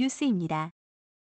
뉴스입니다.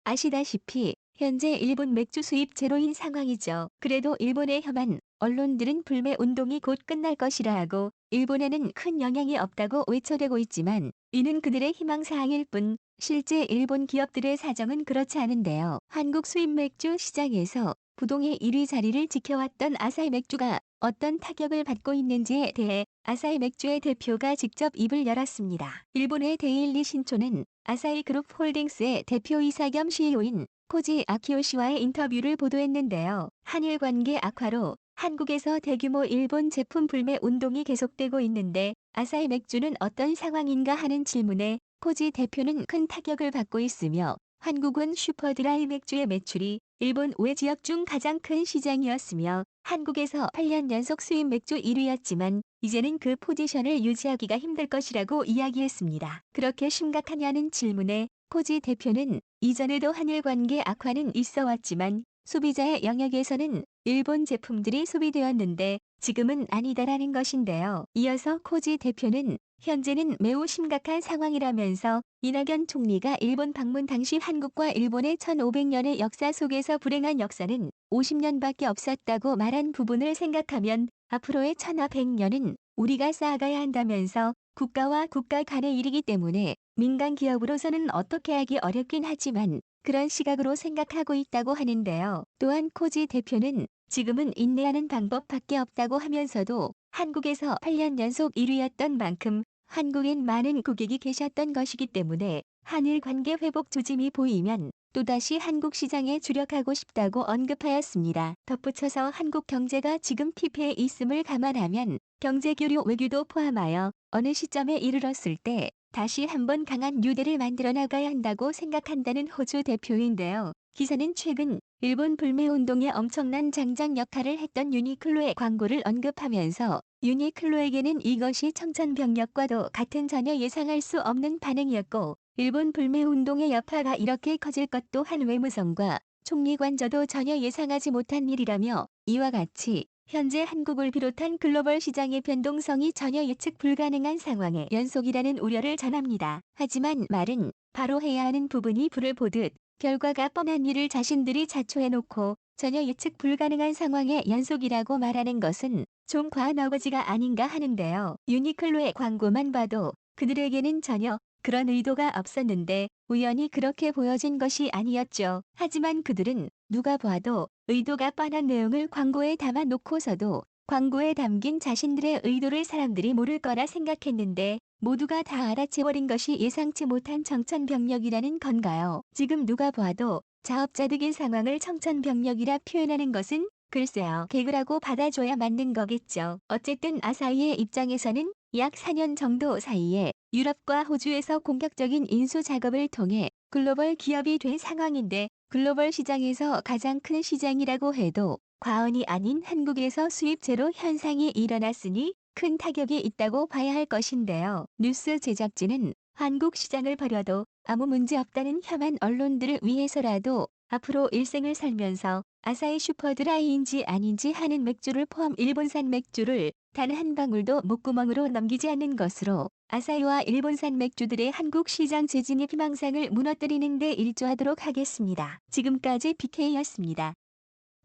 아시다시피 현재 일본 맥주 수입 제로인 상황이죠. 그래도 일본의 혐한 언론들은 불매 운동이 곧 끝날 것이라 하고 일본에는 큰 영향이 없다고 외쳐대고 있지만 이는 그들의 희망사항일 뿐 실제 일본 기업들의 사정은 그렇지 않은데요. 한국 수입 맥주 시장에서 부동의 1위 자리를 지켜왔던 아사히 맥주가 어떤 타격을 받고 있는지에 대해 아사히 맥주의 대표가 직접 입을 열었습니다. 일본의 데일리 신초는 아사히 그룹 홀딩스의 대표이사 겸 CEO인 코지 아키오 씨와의 인터뷰를 보도했는데요. 한일 관계 악화로 한국에서 대규모 일본 제품 불매 운동이 계속되고 있는데 아사히 맥주는 어떤 상황인가 하는 질문에 코지 대표는 큰 타격을 받고 있으며 한국은 슈퍼드라이 맥주의 매출이 일본 외 지역 중 가장 큰 시장이었으며 한국에서 8년 연속 수입 맥주 1위였지만 이제는 그 포지션을 유지하기가 힘들 것이라고 이야기했습니다. 그렇게 심각하냐는 질문에 코지 대표는 이전에도 한일 관계 악화는 있어 왔지만 소비자의 영역에서는 일본 제품들이 소비되었는데 지금은 아니다라는 것인데요. 이어서 코지 대표는 현재는 매우 심각한 상황이라면서 이낙연 총리가 일본 방문 당시 한국과 일본의 1500년의 역사 속에서 불행한 역사는 50년밖에 없었다고 말한 부분을 생각하면 앞으로의 1500년은 우리가 쌓아가야 한다면서 국가와 국가 간의 일이기 때문에 민간 기업으로서는 어떻게 하기 어렵긴 하지만 그런 시각으로 생각하고 있다고 하는데요. 또한 코지 대표는 지금은 인내하는 방법밖에 없다고 하면서도 한국에서 8년 연속 1위였던 만큼 한국엔 많은 고객이 계셨던 것이기 때문에 한일 관계 회복 조짐이 보이면 또다시 한국 시장에 주력하고 싶다고 언급하였습니다. 덧붙여서 한국 경제가 지금 피폐해 있음을 감안하면 경제교류 외교도 포함하여 어느 시점에 이르렀을 때 다시 한번 강한 뉴딜을 만들어 나가야 한다고 생각한다는 호주 대표인데요. 기사는 최근 일본 불매운동에 엄청난 장작 역할을 했던 유니클로의 광고를 언급하면서 유니클로에게는 이것이 청천벽력과도 같은 전혀 예상할 수 없는 반응이었고 일본 불매운동의 여파가 이렇게 커질 것 또한 외무성과 총리 관저도 전혀 예상하지 못한 일이라며 이와 같이 현재 한국을 비롯한 글로벌 시장의 변동성이 전혀 예측 불가능한 상황의 연속이라는 우려를 전합니다. 하지만 말은 바로 해야 하는 부분이 불을 보듯 결과가 뻔한 일을 자신들이 자초해놓고 전혀 예측 불가능한 상황의 연속이라고 말하는 것은 좀 과한 어거지가 아닌가 하는데요. 유니클로의 광고만 봐도 그들에게는 전혀 그런 의도가 없었는데 우연히 그렇게 보여진 것이 아니었죠. 하지만 그들은 누가 봐도 의도가 뻔한 내용을 광고에 담아 놓고서도 광고에 담긴 자신들의 의도를 사람들이 모를 거라 생각했는데 모두가 다 알아채버린 것이 예상치 못한 청천벽력이라는 건가요? 지금 누가 봐도 자업자득인 상황을 청천벽력이라 표현하는 것은 글쎄요, 개그라고 받아줘야 맞는 거겠죠. 어쨌든 아사히의 입장에서는 약 4년 정도 사이에 유럽과 호주에서 공격적인 인수 작업을 통해 글로벌 기업이 된 상황인데 글로벌 시장에서 가장 큰 시장이라고 해도 과언이 아닌 한국에서 수입 제로 현상이 일어났으니 큰 타격이 있다고 봐야 할 것인데요. 뉴스 제작진은 한국 시장을 버려도 아무 문제 없다는 혐한 언론들을 위해서라도 앞으로 일생을 살면서 아사히 슈퍼드라이인지 아닌지 하는 맥주를 포함 일본산 맥주를 단 한 방울도 목구멍으로 넘기지 않는 것으로 아사히와 일본산 맥주들의 한국 시장 재진입 희망상을 무너뜨리는 데 일조하도록 하겠습니다. 지금까지 BK였습니다.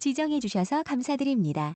지정해주셔서 감사드립니다.